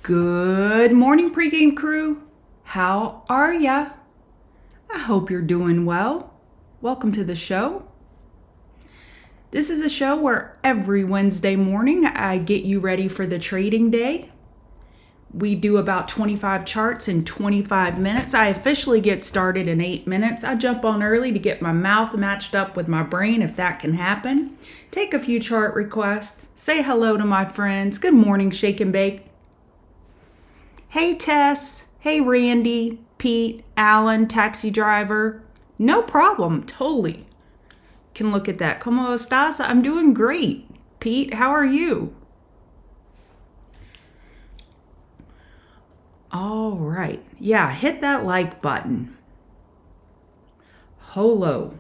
Good morning, pregame crew. How are ya? I hope you're doing well. Welcome to the show. This is a show where every Wednesday morning I get you ready for the trading day. We do about 25 charts in 25 minutes. I officially get started in 8 minutes. I jump on early to get my mouth matched up with my brain if that can happen. Take a few chart requests. Say hello to my friends. Good morning, Shake and Bake. Hey Tess, hey Randy, Pete, Alan, taxi driver. No problem, totally. Can look at that. ¿Cómo estás? I'm doing great. Pete, how are you? All right. Yeah, hit that like button. Holo.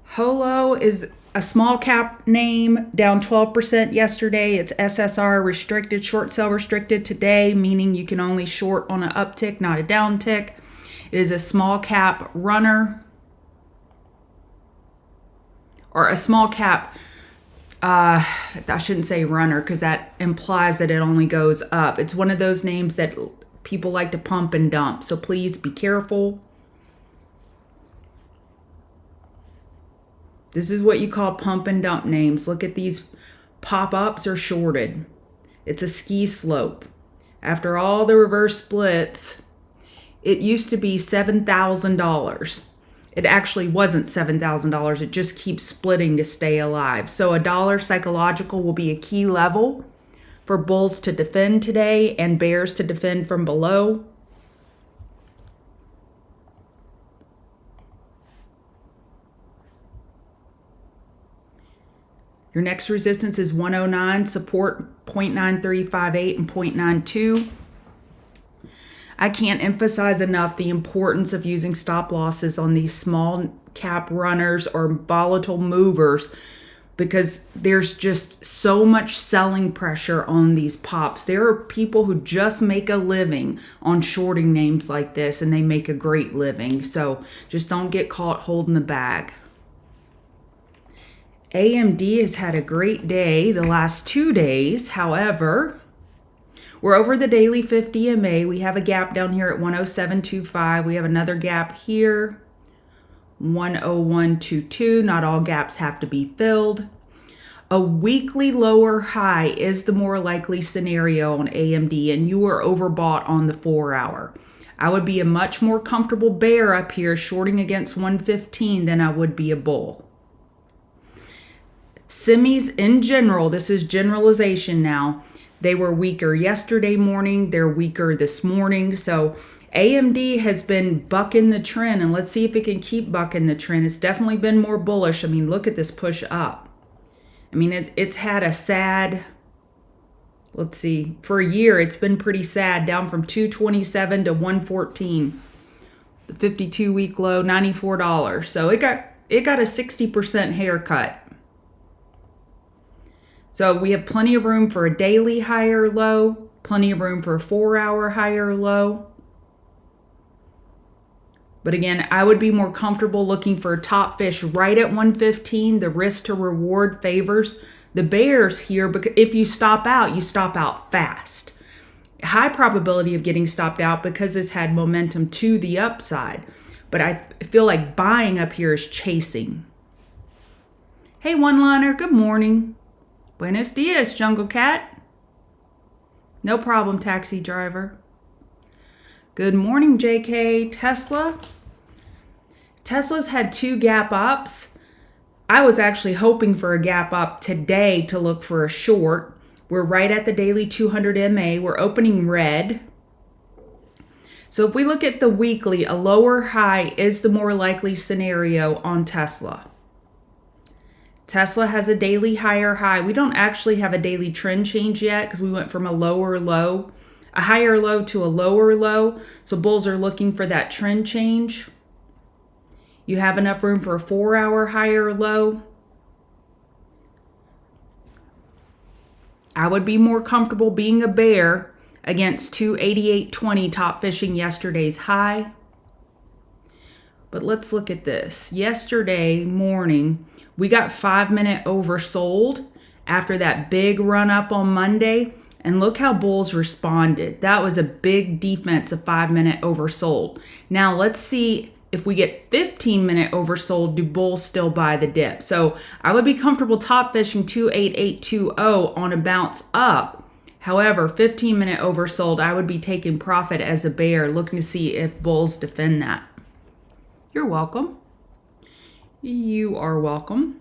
Holo is a small cap name, down 12% yesterday. It's SSR restricted, short sell restricted today, meaning you can only short on an uptick, not a downtick. It is a small cap runner, or a small cap, I shouldn't say runner because that implies that it only goes up. It's one of those names that people like to pump and dump, so please be careful. This is what you call pump and dump names. Look at these pop-ups are shorted. It's a ski slope. After all the reverse splits, it used to be $7,000. It actually wasn't $7,000. It just keeps splitting to stay alive. So $1 psychological will be a key level for bulls to defend today and bears to defend from below. Your next resistance is 109, support 0.9358 and 0.92. I can't emphasize enough the importance of using stop losses on these small cap runners or volatile movers because there's just so much selling pressure on these pops. There are people who just make a living on shorting names like this, and they make a great living. So just don't get caught holding the bag. AMD has had a great day the last 2 days. However, we're over the daily 50 MA. We have a gap down here at 107.25. We have another gap here, 101.22. Not all gaps have to be filled. A weekly lower high is the more likely scenario on AMD, and you are overbought on the 4 hour. I would be a much more comfortable bear up here shorting against 115 than I would be a bull. Semis in general, this is generalization now, they were weaker yesterday morning, they're weaker this morning. So AMD has been bucking the trend, and let's see if it can keep bucking the trend. It's definitely been more bullish. I mean, look at this push up. I mean, it's had a sad, let's see, for a year, it's been pretty sad, down from 227 to 114. The 52-week low, $94. So it got a 60% haircut. So we have plenty of room for a daily higher low, plenty of room for a 4 hour higher low. But again, I would be more comfortable looking for a top fish right at 115. The risk to reward favors the bears here, because if you stop out fast. High probability of getting stopped out because it's had momentum to the upside. But I feel like buying up here is chasing. Hey, one-liner, good morning. Buenos dias, Jungle Cat. No problem, taxi driver. Good morning, JK. Tesla. Tesla's had 2 gap ups. I was actually hoping for a gap up today to look for a short. We're right at the daily 200 MA. We're opening red. So if we look at the weekly, a lower high is the more likely scenario on Tesla. Tesla has a daily higher high. We don't actually have a daily trend change yet because we went from a lower low, a higher low to a lower low. So bulls are looking for that trend change. You have enough room for a 4 hour higher low. I would be more comfortable being a bear against 288.20 top fishing yesterday's high. But let's look at this. Yesterday morning, We got 5-minute oversold after that big run up on Monday. And look how bulls responded. That was a big defense of 5-minute oversold. Now let's see if we get 15-minute oversold, do bulls still buy the dip? So I would be comfortable top fishing 28820 on a bounce up. However, 15-minute oversold, I would be taking profit as a bear, looking to see if bulls defend that. You're welcome. You are welcome.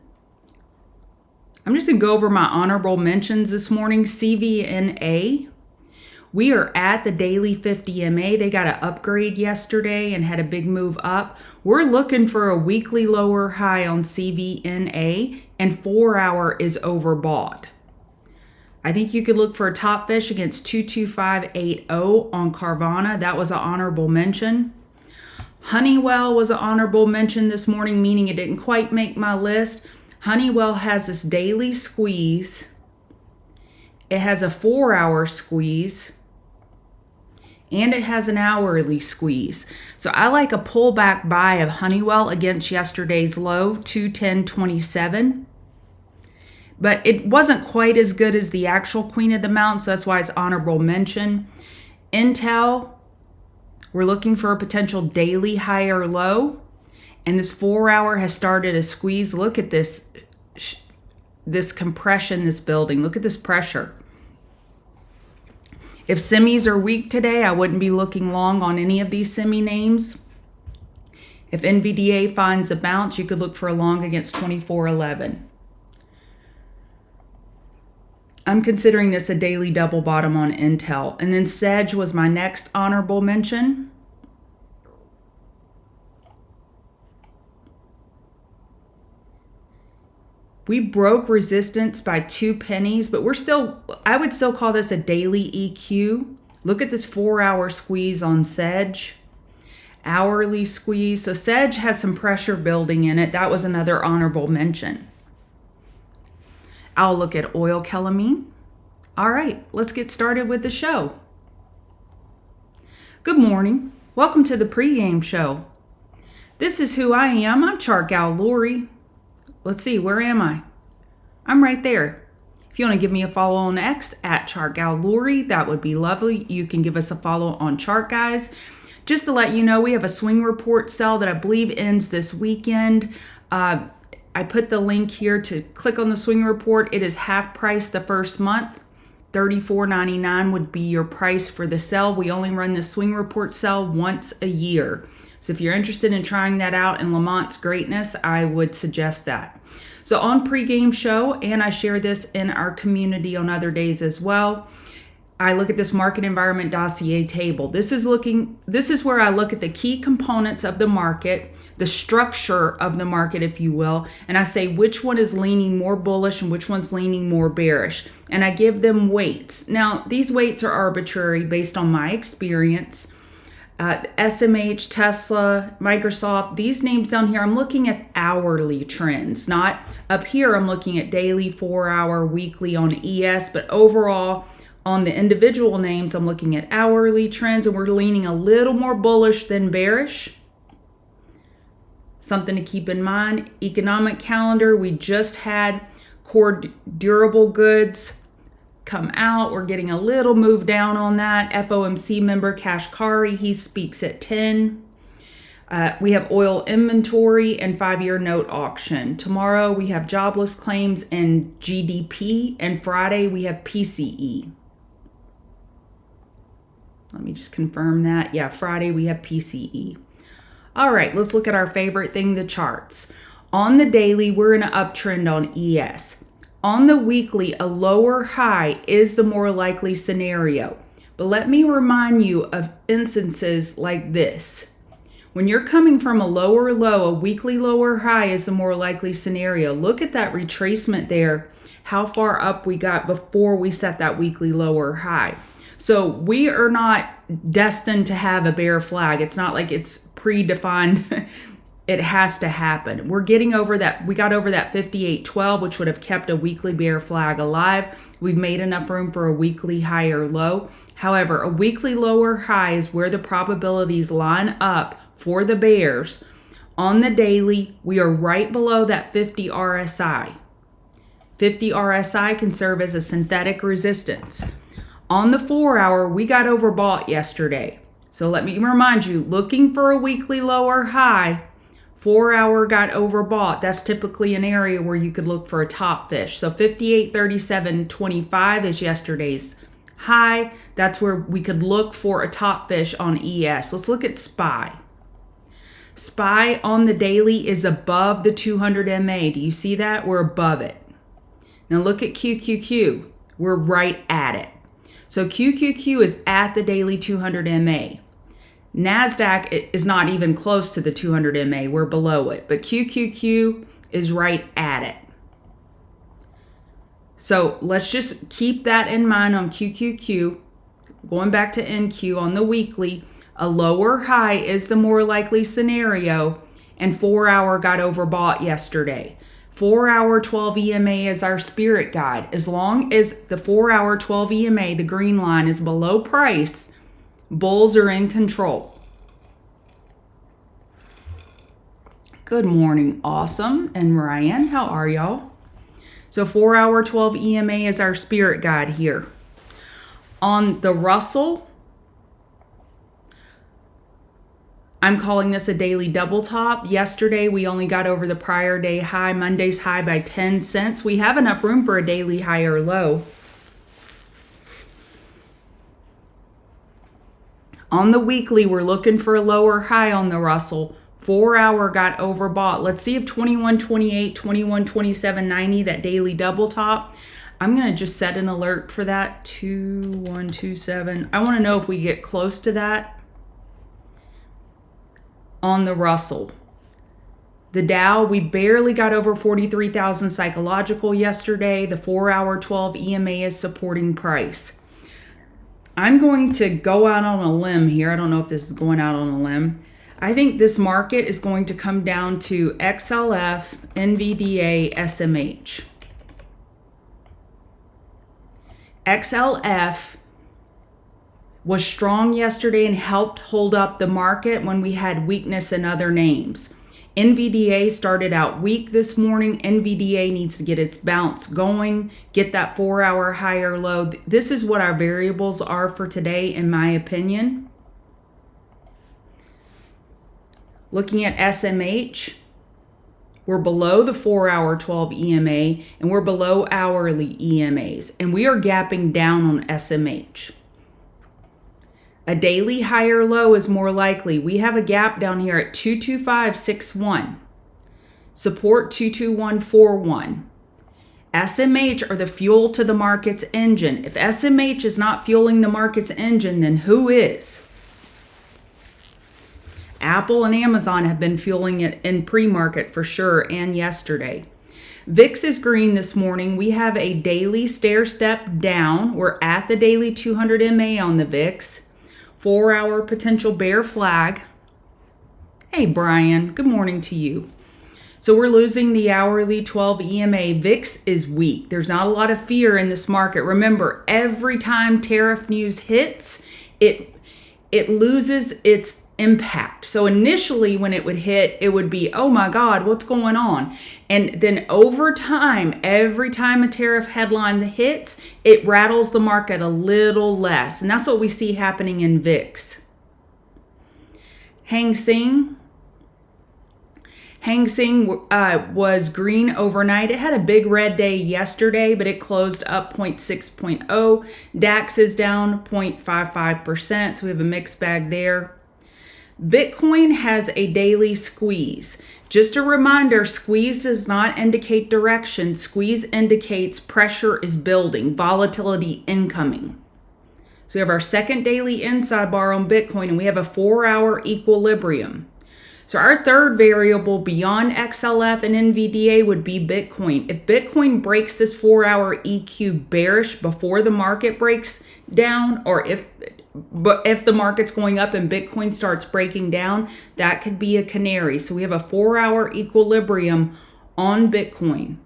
I'm just going to go over my honorable mentions this morning. CVNA. We are at the daily 50 MA. They got an upgrade yesterday and had a big move up. We're looking for a weekly lower high on CVNA, and 4-hour is overbought. I think you could look for a top fish against 22580 on Carvana. That was an honorable mention. Honeywell was an honorable mention this morning, meaning it didn't quite make my list. Honeywell has this daily squeeze. It has a 4-hour squeeze. And it has an hourly squeeze. So I like a pullback buy of Honeywell against yesterday's low, 210.27. But it wasn't quite as good as the actual Queen of the Mountain, so that's why it's honorable mention. Intel, we're looking for a potential daily high or low. And this 4-hour has started a squeeze. Look at this compression, this building. Look at this pressure. If semis are weak today, I wouldn't be looking long on any of these semi names. If NVDA finds a bounce, you could look for a long against 2411. I'm considering this a daily double bottom on Intel. And then Sedge was my next honorable mention. We broke resistance by 2 pennies, but I would still call this a daily EQ. Look at this 4-hour squeeze on Sedge. Hourly squeeze. So Sedge has some pressure building in it. That was another honorable mention. I'll look at oil Kelamine. All right, let's get started with the show. Good morning. Welcome to the pregame show. This is who I am. I'm Chart Gal Lori. Let's see, where am I? I'm right there. If you want to give me a follow on X at Chart Gal Lori, that would be lovely. You can give us a follow on Chart Guys. Just to let you know, we have a swing report sale that I believe ends this weekend. I put the link here to click on the swing report. It is half price the first month. $34.99 would be your price for the sale. We only run the swing report sale once a year. So if you're interested in trying that out in Lamont's greatness, I would suggest that. So on pregame show, and I share this in our community on other days as well, I look at this market environment dossier table. This is where I look at the key components of the market, the structure of the market, if you will, and I say which one is leaning more bullish and which one's leaning more bearish. And I give them weights. Now, these weights are arbitrary based on my experience. SMH, Tesla, Microsoft, these names down here, I'm looking at hourly trends, not up here. I'm looking at daily, 4-hour, weekly on ES, but overall on the individual names, I'm looking at hourly trends, and we're leaning a little more bullish than bearish. Something to keep in mind, economic calendar, we just had core durable goods come out. We're getting a little move down on that. FOMC member Kashkari, he speaks at 10. We have oil inventory and 5-year note auction. Tomorrow we have jobless claims and GDP, and Friday we have PCE. Let me just confirm that. Yeah, Friday we have PCE. All right, let's look at our favorite thing, the charts. On the daily, we're in an uptrend on ES. On the weekly, a lower high is the more likely scenario. But let me remind you of instances like this. When you're coming from a lower low, a weekly lower high is the more likely scenario. Look at that retracement there, how far up we got before we set that weekly lower high. So we are not destined to have a bear flag. It's not like it's predefined. It has to happen. We're getting over that. We got over that 58.12, which would have kept a weekly bear flag alive. We've made enough room for a weekly higher low. However, a weekly lower high is where the probabilities line up for the bears On the daily, we are right below that 50 RSI. 50 RSI can serve as a synthetic resistance. On the 4-hour, we got overbought yesterday. So let me remind you, looking for a weekly low or high, 4-hour got overbought. That's typically an area where you could look for a top fish. So 58.37.25 is yesterday's high. That's where we could look for a top fish on ES. Let's look at SPY. SPY on the daily is above the 200 MA. Do you see that? We're above it. Now look at QQQ. We're right at it. So QQQ is at the daily 200 MA. NASDAQ is not even close to the 200 MA. We're below it. But QQQ is right at it. So let's just keep that in mind on QQQ. Going back to NQ on the weekly, a lower high is the more likely scenario, and 4-hour got overbought yesterday. 4-hour 12 EMA is our spirit guide. As long as the 4-hour 12 EMA, the green line, is below price, bulls are in control. Good morning, Awesome and Ryan. How are y'all? So 4-hour 12 EMA is our spirit guide here. On the Russell, I'm calling this a daily double top. Yesterday, we only got over the prior day high, Monday's high, by 10 cents. We have enough room for a daily high or low. On the weekly, we're looking for a lower high on the Russell. 4-hour got overbought. Let's see if 21.28, 21.27.90, that daily double top. I'm going to just set an alert for that. 2127. I want to know if we get close to that. On the Russell. The Dow, we barely got over 43,000 psychological yesterday. The 4-hour 12 EMA is supporting price. I'm going to go out on a limb here. I don't know if this is going out on a limb. I think this market is going to come down to XLF, NVDA, SMH. XLF was strong yesterday and helped hold up the market when we had weakness in other names. NVDA started out weak this morning. NVDA needs to get its bounce going, get that 4-hour higher low. This is what our variables are for today, in my opinion. Looking at SMH, we're below the 4-hour 12 EMA and we're below hourly EMAs, and we are gapping down on SMH. A daily higher low is more likely. We have a gap down here at 225.61. Support 221.41. SMH are the fuel to the market's engine. If SMH is not fueling the market's engine, then who is? Apple and Amazon have been fueling it in pre-market for sure, and yesterday. VIX is green this morning. We have a daily stair step down. We're at the daily 200 MA on the VIX. 4-hour potential bear flag. Hey, Brian, good morning to you. So we're losing the hourly 12 EMA. VIX is weak. There's not a lot of fear in this market. Remember, every time tariff news hits, it loses its impact. So initially when it would hit, it would be, oh my God, what's going on? And then over time, every time a tariff headline hits, it rattles the market a little less. And that's what we see happening in VIX. Hang Seng was green overnight. It had a big red day yesterday, but it closed up 0.6.0. DAX is down 0.55%. So we have a mixed bag there. Bitcoin has a daily squeeze. Just a reminder, squeeze does not indicate direction. Squeeze indicates pressure is building, volatility incoming. So we have our second daily inside bar on Bitcoin, and we have a 4-hour equilibrium. So our third variable beyond XLF and NVDA would be Bitcoin. If Bitcoin breaks this 4-hour EQ bearish before the market breaks down, or if the market's going up and Bitcoin starts breaking down, that could be a canary. So we have a 4-hour equilibrium on Bitcoin.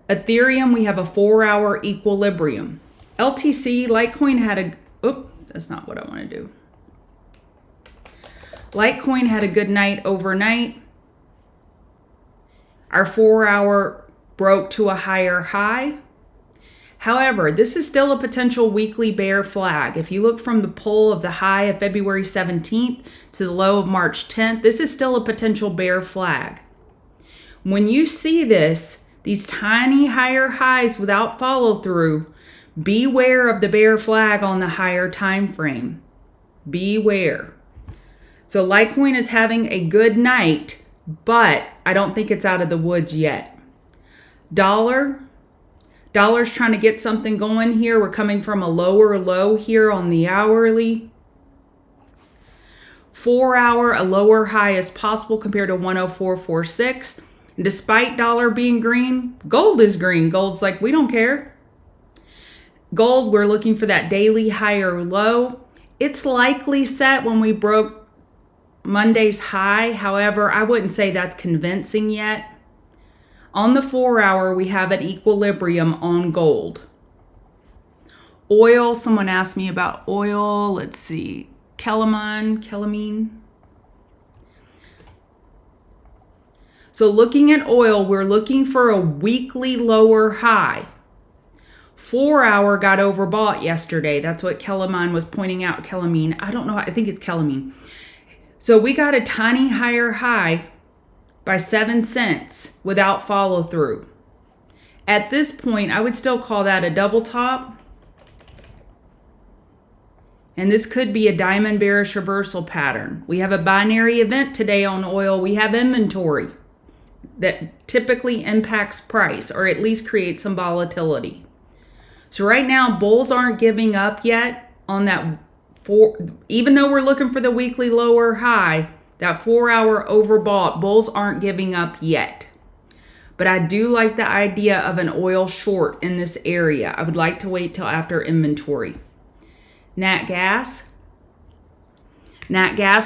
Ethereum, we have a 4-hour equilibrium. LTC, Litecoin had that's not what I want to do. Litecoin had a good night overnight. Our 4-hour broke to a higher high. However, this is still a potential weekly bear flag. If you look from the pull of the high of February 17th to the low of March 10th, this is still a potential bear flag. When you see this, these tiny higher highs without follow through, beware of the bear flag on the higher time frame. Beware. So Litecoin is having a good night, but I don't think it's out of the woods yet. Dollar's trying to get something going here. We're coming from a lower low here on the hourly. 4-hour, a lower high is possible compared to 104.46. And despite dollar being green, gold is green. Gold's like, we don't care. Gold, we're looking for that daily higher low. It's likely set when we broke Monday's high. However, I wouldn't say that's convincing yet. On the 4-hour, we have an equilibrium on gold. Oil, someone asked me about oil. Let's see, Kelamine. So looking at oil, we're looking for a weekly lower high. 4-hour got overbought yesterday. That's what Kelamine was pointing out. Kelamine, I don't know. I think it's Kelamine. So we got a tiny higher high by 7 cents without follow through. At this point, I would still call that a double top. And this could be a diamond bearish reversal pattern. We have a binary event today on oil. We have inventory that typically impacts price or at least creates some volatility. So right now, bulls aren't giving up yet on that even though we're looking for the weekly lower high, that 4-hour overbought, bulls aren't giving up yet. But I do like the idea of an oil short in this area. I would like to wait till after inventory. Nat gas,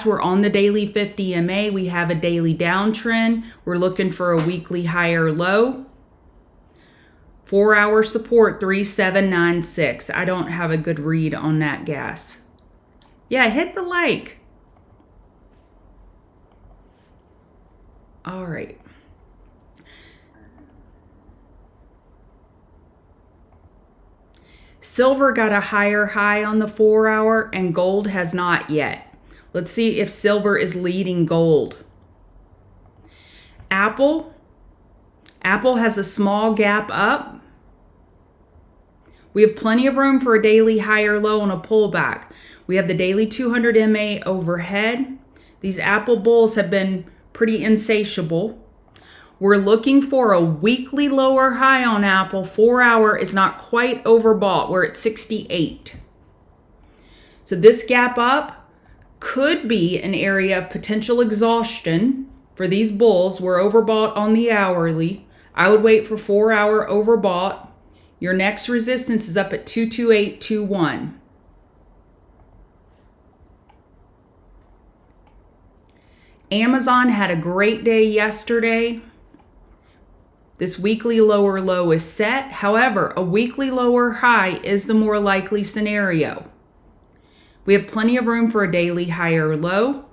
we're on the daily 50 MA. We have a daily downtrend. We're looking for a weekly higher low. 4-hour support 3796. I don't have a good read on nat gas. Yeah, hit the like. All right. Silver got a higher high on the 4-hour and gold has not yet. Let's see if silver is leading gold. Apple has a small gap up. We have plenty of room for a daily higher low and a pullback. We have the daily 200 MA overhead. These Apple bulls have been pretty insatiable. We're looking for a weekly lower high on Apple. 4-hour is not quite overbought. We're at 68. So this gap up could be an area of potential exhaustion for these bulls. We're overbought on the hourly. I would wait for 4-hour overbought. Your next resistance is up at 22821. Amazon had a great day yesterday. This weekly lower low is set. However, a weekly lower high is the more likely scenario. We have plenty of room for a daily higher low.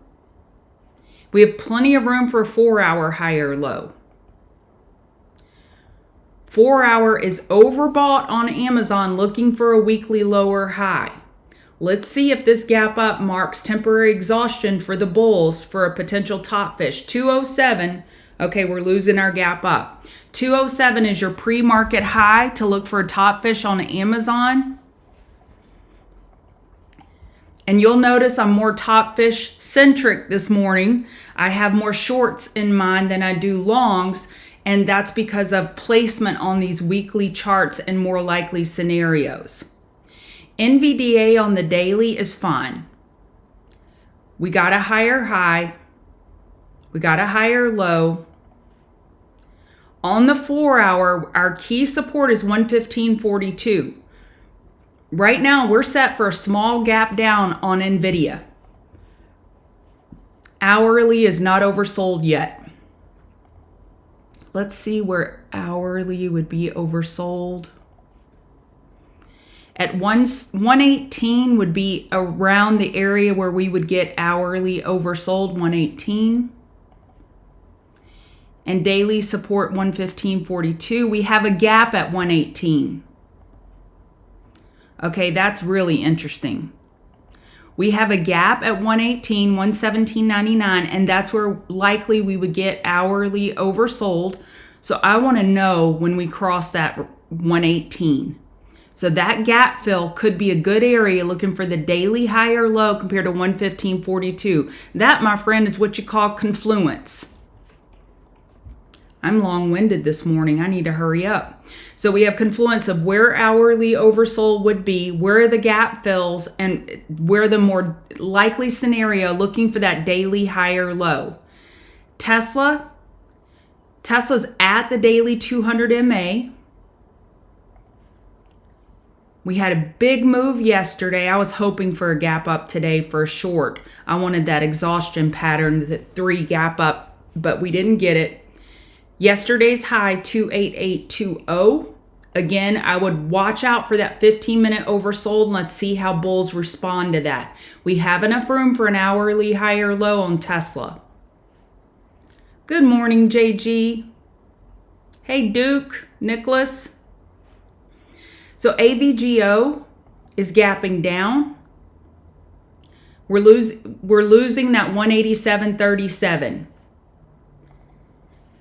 We have plenty of room for a 4-hour higher low. 4-hour is overbought on Amazon looking for a weekly lower high. Let's see if this gap up marks temporary exhaustion for the bulls for a potential top fish. 207. Okay, we're losing our gap up. 207 is your pre-market high to look for a top fish on Amazon. And you'll notice I'm more top fish centric this morning. I have more shorts in mind than I do longs. And that's because of placement on these weekly charts and more likely scenarios. NVDA on the daily is fine. We got a higher high. We got a higher low. On the 4-hour, our key support is 115.42. Right now, we're set for a small gap down on NVIDIA. Hourly is not oversold yet. Let's see where hourly would be oversold. At 118 would be around the area where we would get hourly oversold, 118. and daily support 115.42. We have a gap at 118. Okay, that's really interesting. We have a gap at 118, 117.99, and that's where likely we would get hourly oversold. So I want to know when we cross that 118. So that gap fill could be a good area looking for the daily high or low compared to 115.42. That, my friend, is what you call confluence. I'm long-winded this morning. I need to hurry up. So we have confluence of where hourly oversold would be, where the gap fills, and where the more likely scenario looking for that daily higher low. Tesla's at the daily 200 MA. We had a big move yesterday. I was hoping for a gap up today for a short. I wanted that exhaustion pattern, the 3 gap up, but we didn't get it. Yesterday's high, 28820. Again, I would watch out for that 15-minute oversold, and let's see how bulls respond to that. We have enough room for an hourly high or low on Tesla. Good morning, JG. Hey, Duke, Nicholas. So AVGO is gapping down. We're losing that 187.37.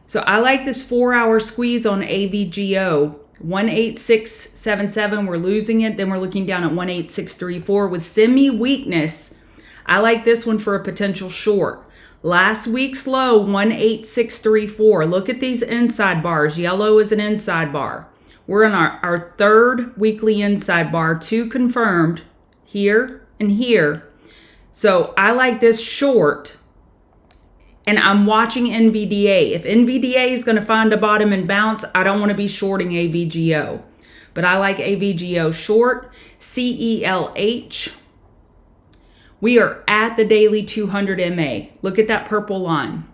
So I like this 4-hour squeeze on AVGO. 18677, we're losing it. Then we're looking down at 18634 with semi-weakness. I like this one for a potential short. Last week's low, 18634. Look at these inside bars. Yellow is an inside bar. We're on our 3rd weekly inside bar, 2 confirmed here and here. So I like this short. And I'm watching NVDA. If NVDA is going to find a bottom and bounce, I don't want to be shorting AVGO. But I like AVGO short. CELH. We are at the daily 200 MA. Look at that purple line.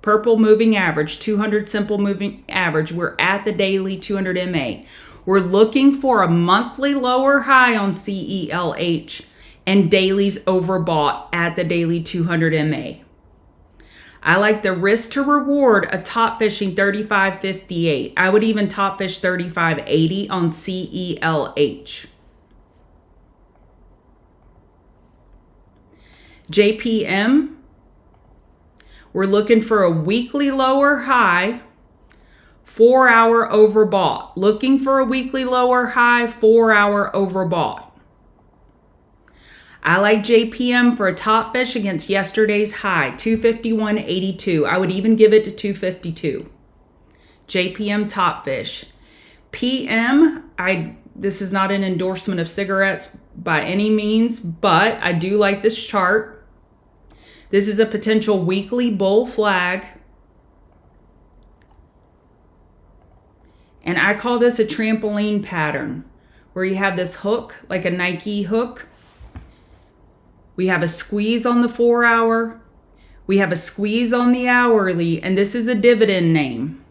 Purple moving average, 200 simple moving average. We're at the daily 200 MA. We're looking for a monthly lower high on CELH and dailies overbought at the daily 200 MA. I like the risk to reward a top fishing 35.58. I would even top fish 35.80 on CELH. JPM, we're looking for a weekly lower high, 4-hour overbought. Looking for a weekly lower high, 4-hour overbought. I like JPM for a top fish against yesterday's high, 251.82. I would even give it to 252. JPM top fish. PM, this is not an endorsement of cigarettes by any means, but I do like this chart. This is a potential weekly bull flag. And I call this a trampoline pattern, where you have this hook, like a Nike hook. We have a squeeze on the 4-hour. We have a squeeze on the hourly, and this is a dividend name.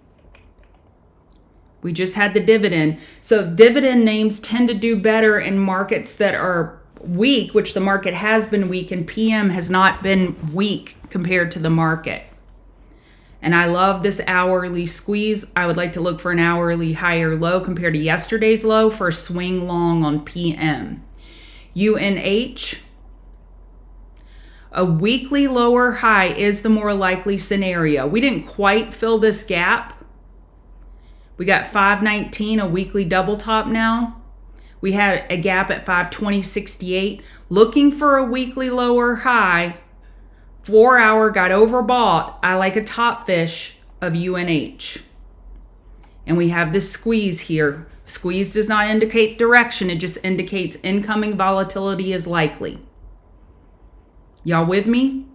We just had the dividend. So dividend names tend to do better in markets that are weak, which the market has been weak, and PM has not been weak compared to the market. And I love this hourly squeeze. I would like to look for an hourly higher low compared to yesterday's low for a swing long on PM. UNH. A weekly lower high is the more likely scenario. We didn't quite fill this gap. We got 519, a weekly double top now. We had a gap at 520.68. Looking for a weekly lower high. 4-hour got overbought. I like a top fish of UNH. And we have this squeeze here. Squeeze does not indicate direction. It just indicates incoming volatility is likely. Y'all with me?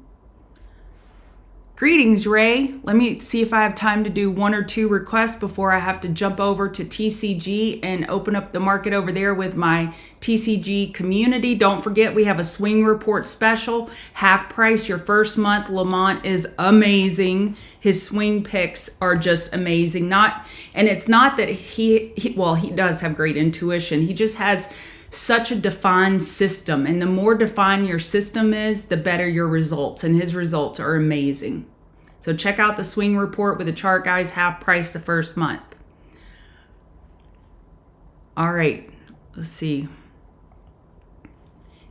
Greetings, Ray. Let me see if I have time to do 1 or 2 requests before I have to jump over to TCG and open up the market over there with my TCG community. Don't forget, we have a swing report special. Half price your first month. Lamont is amazing. His swing picks are just amazing. And it's not that he does have great intuition. He just has such a defined system, and the more defined your system is, the better your results, and his results are amazing. So check out the swing report with the chart guys, half price the first month. All right, let's see.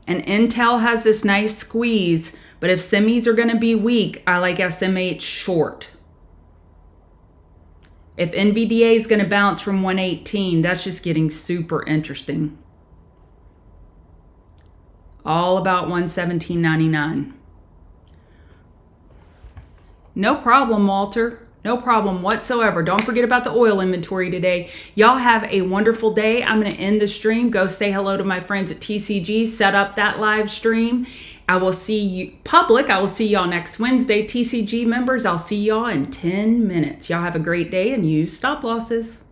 And Intel has this nice squeeze, but if semis are going to be weak, I like SMH short. If NVDA is going to bounce from 118, that's just getting super interesting. All about 117.99. No problem, Walter. No problem whatsoever. Don't forget about the oil inventory today. Y'all have a wonderful day. I'm going to end the stream. Go say hello to my friends at TCG. Set up that live stream. I will see you public. I will see y'all next Wednesday. TCG members, I'll see y'all in 10 minutes. Y'all have a great day and use stop losses.